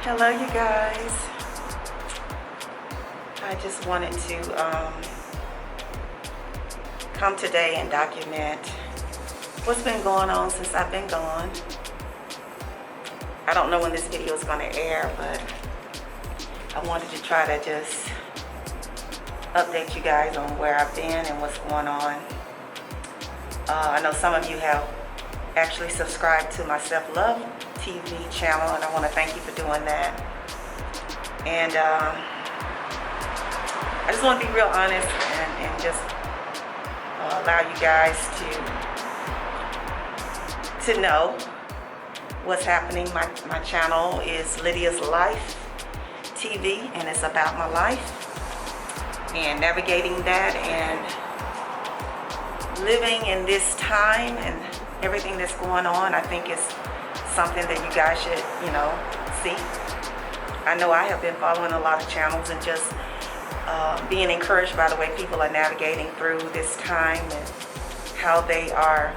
Hello, you guys. I just wanted to come today and document what's been going on since I've been gone. I don't know when this video is going to air, but I wanted to try to just update you guys on where I've been and what's going on. I know some of you have actually subscribed to my Self-Love TV channel, and I want to thank you for doing that. And I just want to be real honest and just allow you guys to know what's happening. My channel is Lydia's Life TV, and it's about my life and navigating that and living in this time and everything that's going on. I think it's something that you guys should, see. I know I have been following a lot of channels and just being encouraged by the way people are navigating through this time and how they are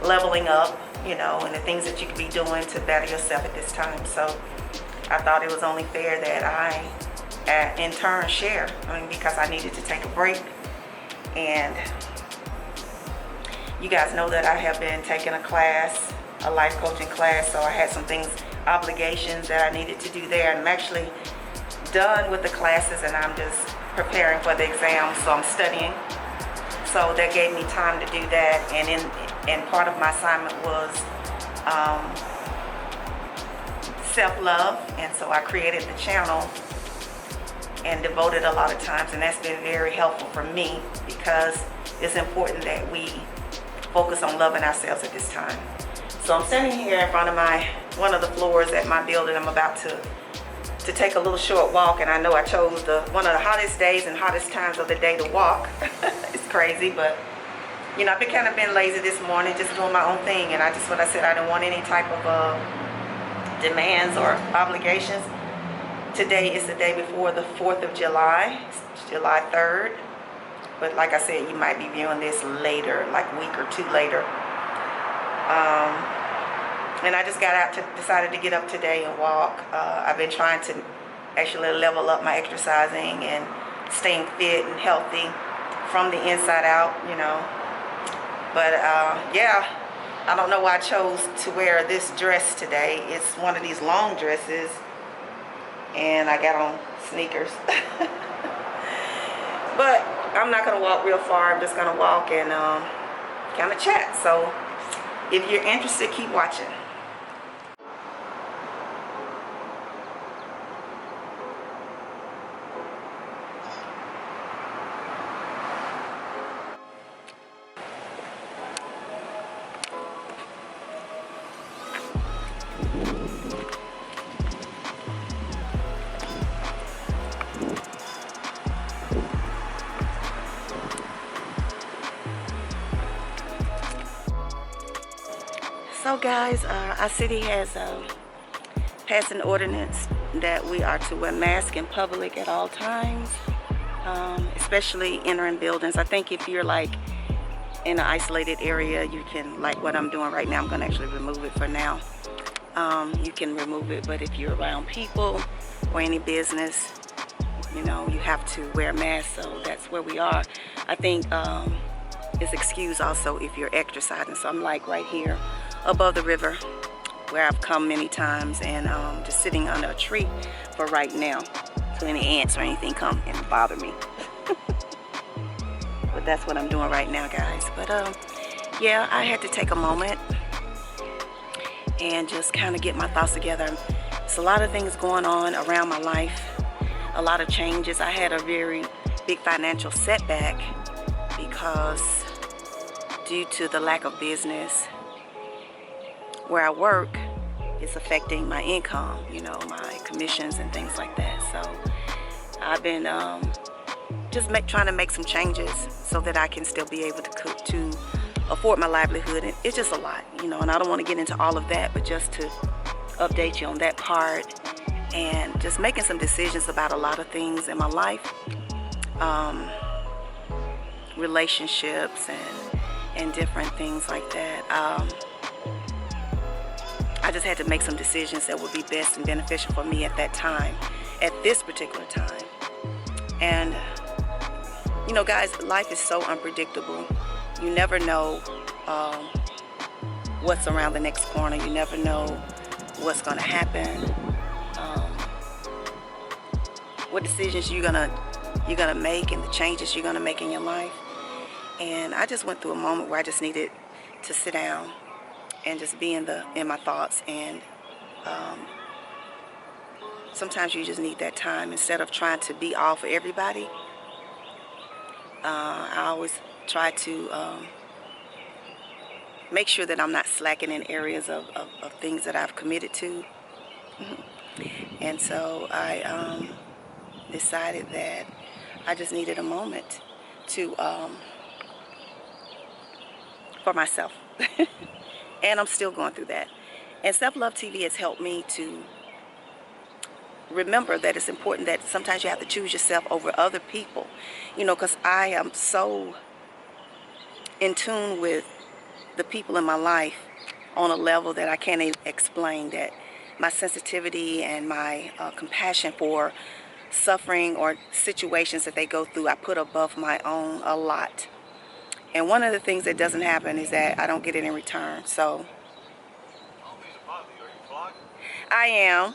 leveling up, and the things that you could be doing to better yourself at this time. So I thought it was only fair that I, in turn, share. Because I needed to take a break. And you guys know that I have been taking a class, a life coaching class, so I had some obligations that I needed to do there. And I'm actually done with the classes, and I'm just preparing for the exam, so I'm studying. So that gave me time to do that, and part of my assignment was self-love, and so I created the channel and devoted a lot of times, and that's been very helpful for me because it's important that we focus on loving ourselves at this time. So I'm standing here in front of one of the floors at my building. I'm about to take a little short walk, and I know I chose one of the hottest days and hottest times of the day to walk. It's crazy, but I've been lazy this morning, just doing my own thing, and I said I didn't want any type of demands or obligations. Today is the day before the 4th of July. It's July 3rd. But like I said, you might be viewing this later, like a week or two later. And I just decided to get up today and walk. I've been trying to actually level up my exercising and staying fit and healthy from the inside out, But yeah, I don't know why I chose to wear this dress today. It's one of these long dresses, and I got on sneakers. But I'm not going to walk real far. I'm just going to walk and kind of chat. So if you're interested, keep watching. So guys, our city has passed an ordinance that we are to wear masks in public at all times, especially entering buildings. I think if you're like in an isolated area, you can, like what I'm doing right now, I'm going to actually remove it for now. You can remove it, but if you're around people or any business, you have to wear a mask, so that's where we are. I think it's excused also if you're exercising, so I'm like right here above the river where I've come many times, and just sitting under a tree for right now so any ants or anything come and bother me. But that's what I'm doing right now, guys. But yeah, I had to take a moment and just kind of get my thoughts together. There's a lot of things going on around my life, a lot of changes. I had a very big financial setback because due to the lack of business where I work, it's affecting my income, my commissions and things like that. So I've been just trying to make some changes so that I can still be able to afford my livelihood. And it's just a lot, and I don't want to get into all of that, but just to update you on that part and just making some decisions about a lot of things in my life, relationships and different things like that. I just had to make some decisions that would be best and beneficial for me at that time, at this particular time. And you know, guys, life is so unpredictable. You never know what's around the next corner. You never know what's going to happen, what decisions you're gonna make, and the changes you're gonna make in your life. And I just went through a moment where I just needed to sit down and just be in my thoughts. And sometimes you just need that time instead of trying to be all for everybody. I always try to make sure that I'm not slacking in areas of things that I've committed to. And so I decided that I just needed a moment to for myself. And I'm still going through that. And Self-Love TV has helped me to remember that it's important that sometimes you have to choose yourself over other people. You know, because I am so in tune with the people in my life on a level that I can't even explain, that my sensitivity and my compassion for suffering or situations that they go through, I put above my own a lot. And one of the things that doesn't happen is that I don't get it in return. So I am.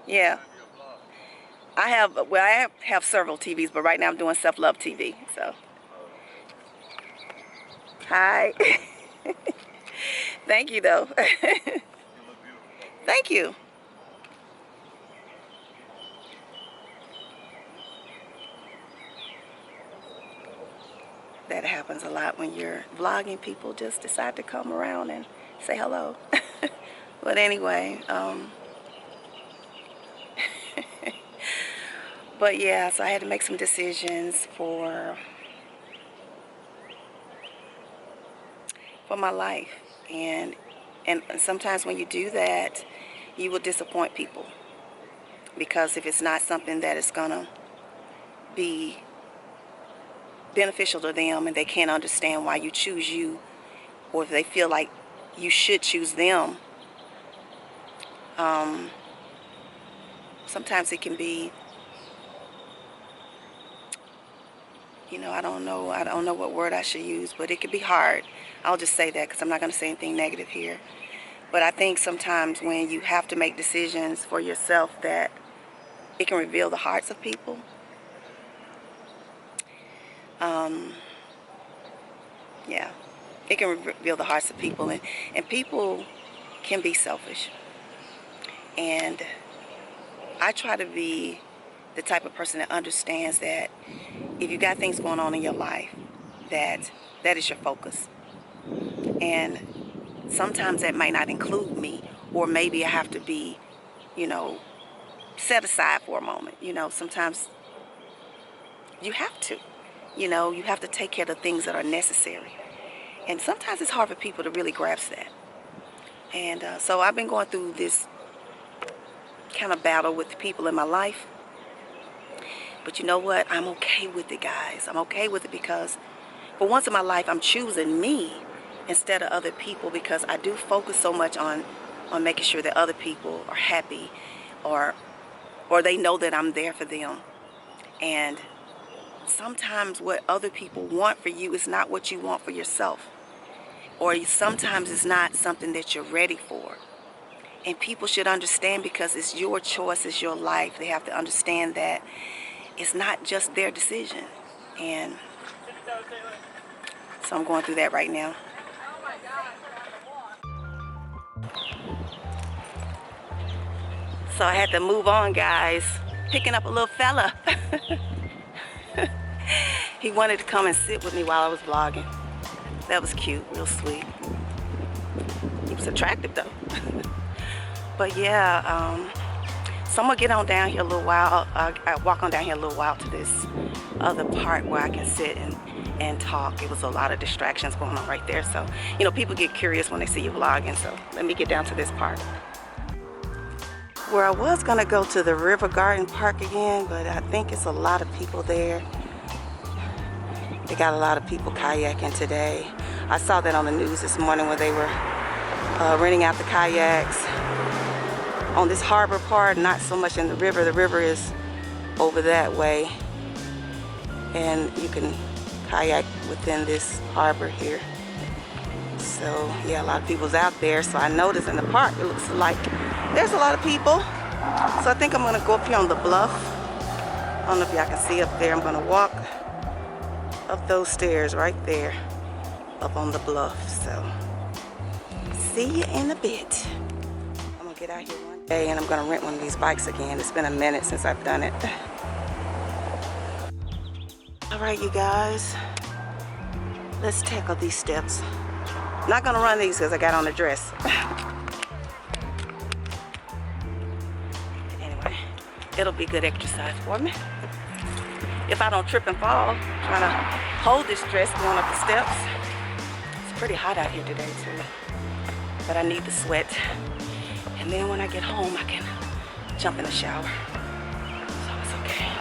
Yeah. I have several TVs, but right now I'm doing Self-Love TV. So hi. Thank you though. Thank you. That happens a lot when you're vlogging. People just decide to come around and say hello. But anyway, but yeah, so I had to make some decisions for my life. And sometimes when you do that, you will disappoint people, because if it's not something that is gonna be beneficial to them and they can't understand why you choose you, or if they feel like you should choose them, sometimes it can be, you know, I don't know what word I should use, but it can be hard. I'll just say that because I'm not going to say anything negative here. But I think sometimes when you have to make decisions for yourself, that it can reveal the hearts of people. Yeah, it can reveal the hearts of people, and people can be selfish. And I try to be the type of person that understands that if you got things going on in your life, that is your focus. And sometimes that might not include me, or maybe I have to be, you know, set aside for a moment. You know, sometimes you have to. You know, you have to take care of the things that are necessary. And sometimes it's hard for people to really grasp that. And so I've been going through this kind of battle with the people in my life. But you know what? I'm okay with it, guys. I'm okay with it because for once in my life, I'm choosing me instead of other people, because I do focus so much on making sure that other people are happy, or they know that I'm there for them. And sometimes what other people want for you is not what you want for yourself, or sometimes it's not something that you're ready for. And people should understand, because it's your choice, it's your life. They have to understand that it's not just their decision. And so I'm going through that right now. So I had to move on, guys. Picking up a little fella. He wanted to come and sit with me while I was vlogging. That was cute, real sweet. He was attractive though. But yeah, so I'm gonna get on down here a little while. I walk on down here a little while to this other part where I can sit and talk. It was a lot of distractions going on right there. So, you know, people get curious when they see you vlogging. So let me get down to this part. Where I was gonna go to the River Garden Park again, but I think it's a lot of people there. They got a lot of people kayaking today. I saw that on the news this morning where they were renting out the kayaks on this harbor part, not so much in the river. The river is over that way, and you can kayak within this harbor here. So yeah, a lot of people's out there. So I noticed in the park it looks like there's a lot of people. So I think I'm gonna go up here on the bluff. I don't know if y'all can see up there. I'm gonna walk up those stairs right there up on the bluff. So see you in a bit. I'm gonna get out here one day and I'm gonna rent one of these bikes again. It's been a minute since I've done it. All right, you guys, let's tackle these steps. I'm not gonna run these because I got on a dress. Anyway, it'll be good exercise for me. If I don't trip and fall, trying to hold this dress going up the steps. It's pretty hot out here today too, but I need the sweat. And then when I get home, I can jump in the shower. So it's okay.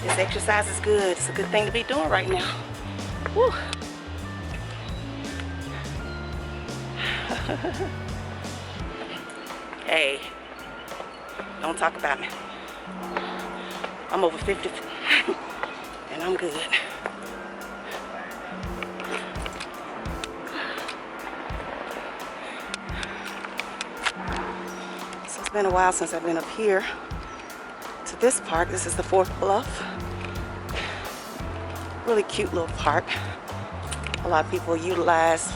This exercise is good. It's a good thing to be doing right now. Woo. Hey, don't talk about me. I'm over 50 and I'm good. So it's been a while since I've been up here to this park. This is the 4th Bluff. Really cute little park. A lot of people utilize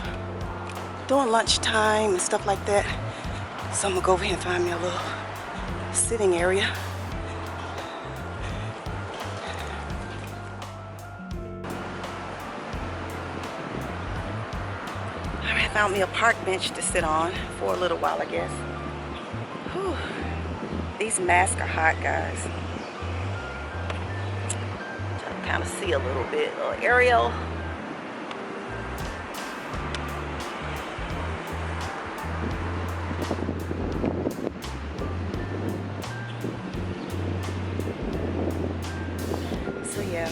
during lunchtime and stuff like that. So I'm gonna go over here and find me a little sitting area. I found me a park bench to sit on for a little while, I guess. Whew. These masks are hot, guys. Try to kind of see a little bit. A little aerial. So yeah.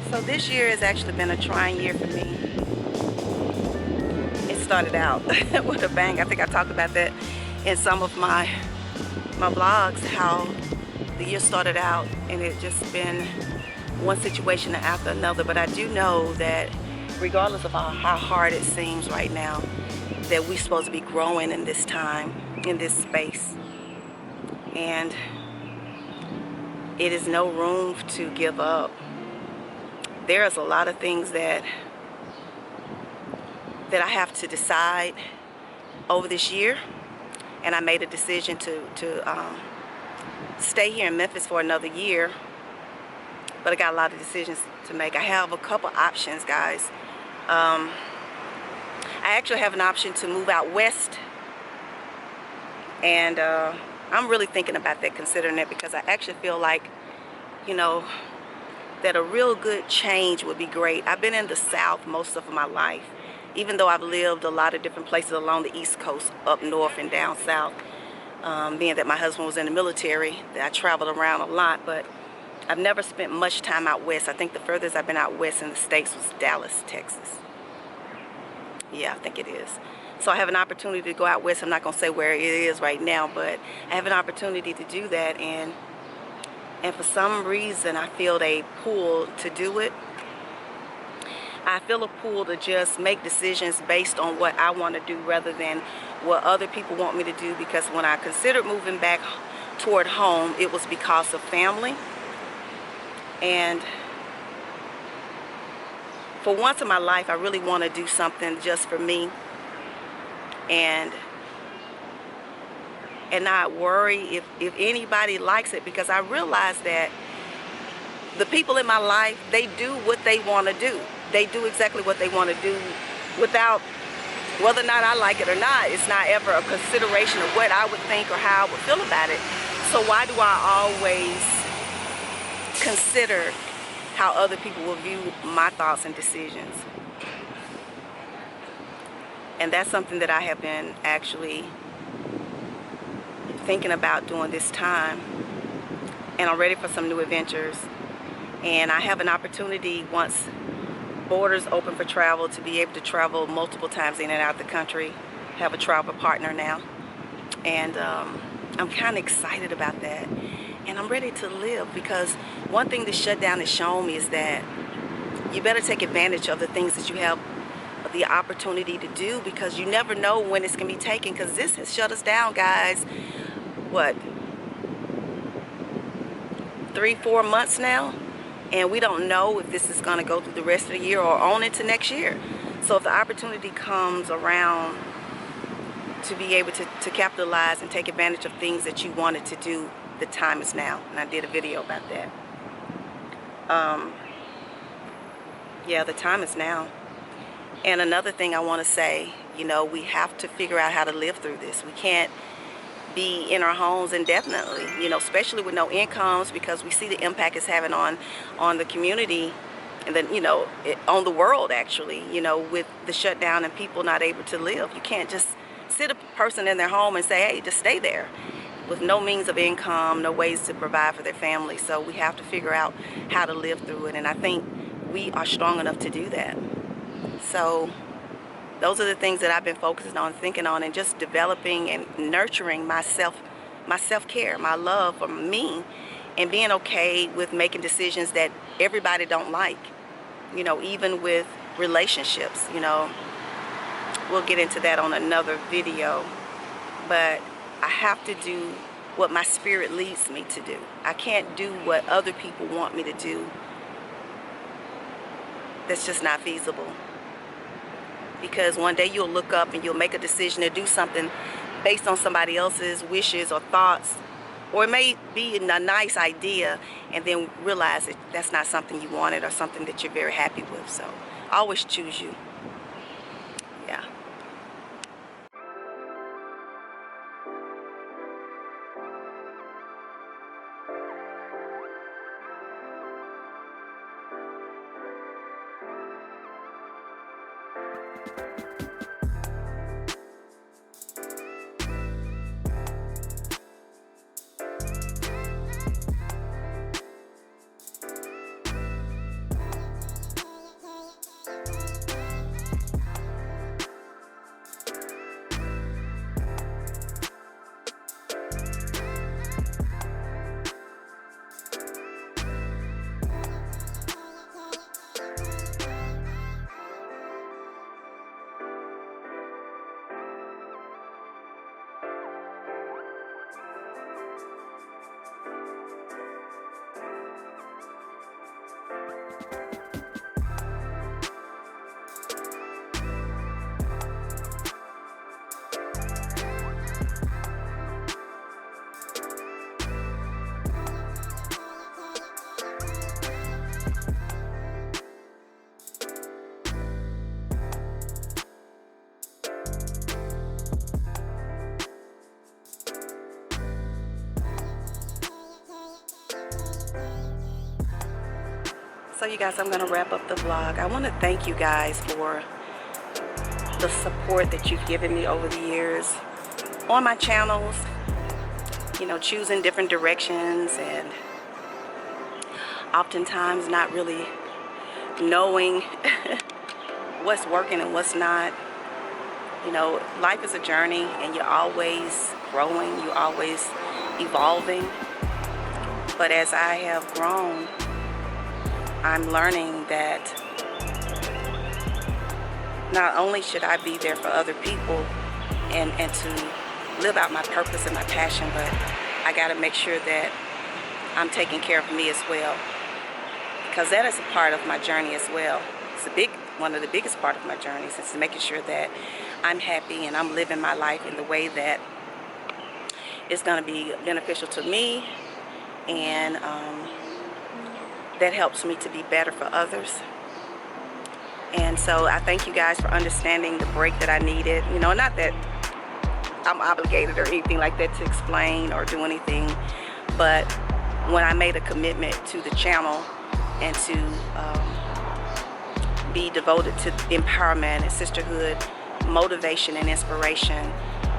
So this year has actually been a trying year for me. It started out with a bang. I think I talked about that in some of my vlogs, how the year started out and it just been one situation after another. But I do know that regardless of how hard it seems right now, that we're supposed to be growing in this time, in this space. And it is no room to give up. There's a lot of things that I have to decide over this year, and I made a decision to stay here in Memphis for another year, but I got a lot of decisions to make. I have a couple options, guys. I actually have an option to move out west, and I'm really thinking about that, considering that, because I actually feel like, you know, that a real good change would be great. I've been in the South most of my life, even though I've lived a lot of different places along the East Coast, up north and down south. Being that my husband was in the military, that I traveled around a lot, but I've never spent much time out west. I think the furthest I've been out west in the States was Dallas, Texas. Yeah, I think it is. So I have an opportunity to go out west. I'm not going to say where it is right now, but I have an opportunity to do that, and for some reason I feel a pull to do it. I feel a pull to just make decisions based on what I want to do rather than what other people want me to do, because when I considered moving back toward home, it was because of family. And for once in my life, I really want to do something just for me and not worry if anybody likes it, because I realize that the people in my life, they do what they want to do. They do exactly what they want to do without, whether or not I like it or not. It's not ever a consideration of what I would think or how I would feel about it. So why do I always consider how other people will view my thoughts and decisions? And that's something that I have been actually thinking about during this time. And I'm ready for some new adventures. And I have an opportunity once borders open for travel, to be able to travel multiple times in and out the country, have a travel partner now. And I'm kind of excited about that. And I'm ready to live, because one thing the shutdown has shown me is that you better take advantage of the things that you have the opportunity to do, because you never know when it's going to be taken, because this has shut us down, guys. What, 3-4 months now? And we don't know if this is going to go through the rest of the year or on into next year. So if the opportunity comes around to be able to capitalize and take advantage of things that you wanted to do, the time is now. And I did a video about that. Yeah, the time is now. And another thing I want to say, you know, we have to figure out how to live through this. We can't be in our homes indefinitely, you know, especially with no incomes, because we see the impact it's having on the community, and then, you know, on the world, actually, you know, with the shutdown and people not able to live. You can't just sit a person in their home and say, hey, just stay there, with no means of income, no ways to provide for their family. So we have to figure out how to live through it, and I think we are strong enough to do that. So those are the things that I've been focusing on, thinking on, and just developing and nurturing my self-care, my love for me, and being okay with making decisions that everybody don't like, you know, even with relationships. You know, we'll get into that on another video, but I have to do what my spirit leads me to do. I can't do what other people want me to do. That's just not feasible. Because one day you'll look up and you'll make a decision to do something based on somebody else's wishes or thoughts, or it may be a nice idea, and then realize that that's not something you wanted or something that you're very happy with. So always choose you. Yeah. So you guys, I'm going to wrap up the vlog. I want to thank you guys for the support that you've given me over the years on my channels, you know, choosing different directions, and oftentimes not really knowing what's working and what's not. You know, life is a journey, and you're always growing, you're always evolving. But as I have grown, I'm learning that not only should I be there for other people and to live out my purpose and my passion, but I got to make sure that I'm taking care of me as well, because that is a part of my journey as well. It's one of the biggest part of my journey, is making sure that I'm happy and I'm living my life in the way that is going to be beneficial to me, and that helps me to be better for others. And so I thank you guys for understanding the break that I needed. You know, not that I'm obligated or anything like that to explain or do anything, but when I made a commitment to the channel and to be devoted to empowerment and sisterhood, motivation and inspiration,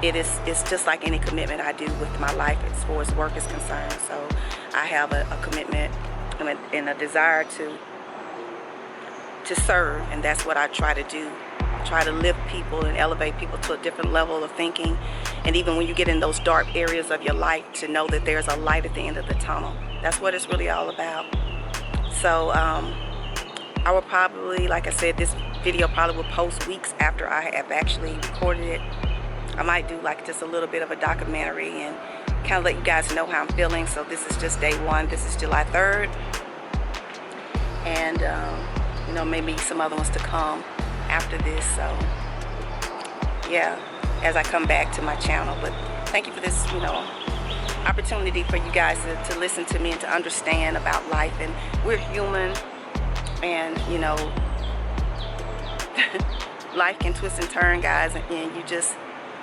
it's just like any commitment I do with my life as far as work is concerned. So I have a commitment and a desire to to serve, and that's what I try to do. Try to lift people and elevate people to a different level of thinking, and even when you get in those dark areas of your life, to know that there's a light at the end of the tunnel. That's what it's really all about. So I will probably, like I said, this video probably will post weeks after I have actually recorded it. I might do like just a little bit of a documentary and kind of let you guys know how I'm feeling. So this is just day one. This is July 3rd, and you know, maybe some other ones to come after this. So yeah, as I come back to my channel. But thank you for this, you know, opportunity for you guys to listen to me and to understand about life. And we're human, and you know, life can twist and turn, guys, and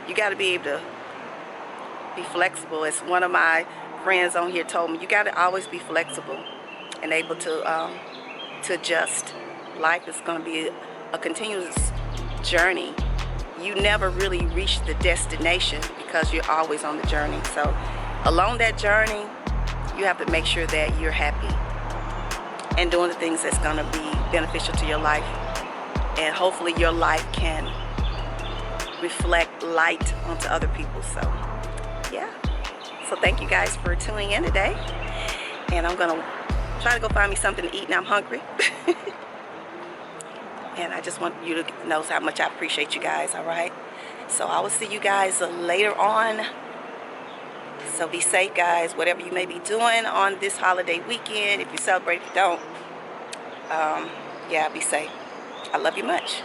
you got to be able to be flexible. As one of my friends on here told me, you got to always be flexible and able to adjust. Life is going to be a continuous journey. You never really reach the destination because you're always on the journey. So along that journey, you have to make sure that you're happy and doing the things that's going to be beneficial to your life, and hopefully your life can reflect light onto other people. So yeah, so thank you guys for tuning in today, and I'm gonna try to go find me something to eat, and I'm hungry. And I just want you to know how much I appreciate you guys. All right, so I will see you guys later on. So be safe, guys, whatever you may be doing on this holiday weekend. If you celebrate, if you don't, yeah, be safe. I love you much.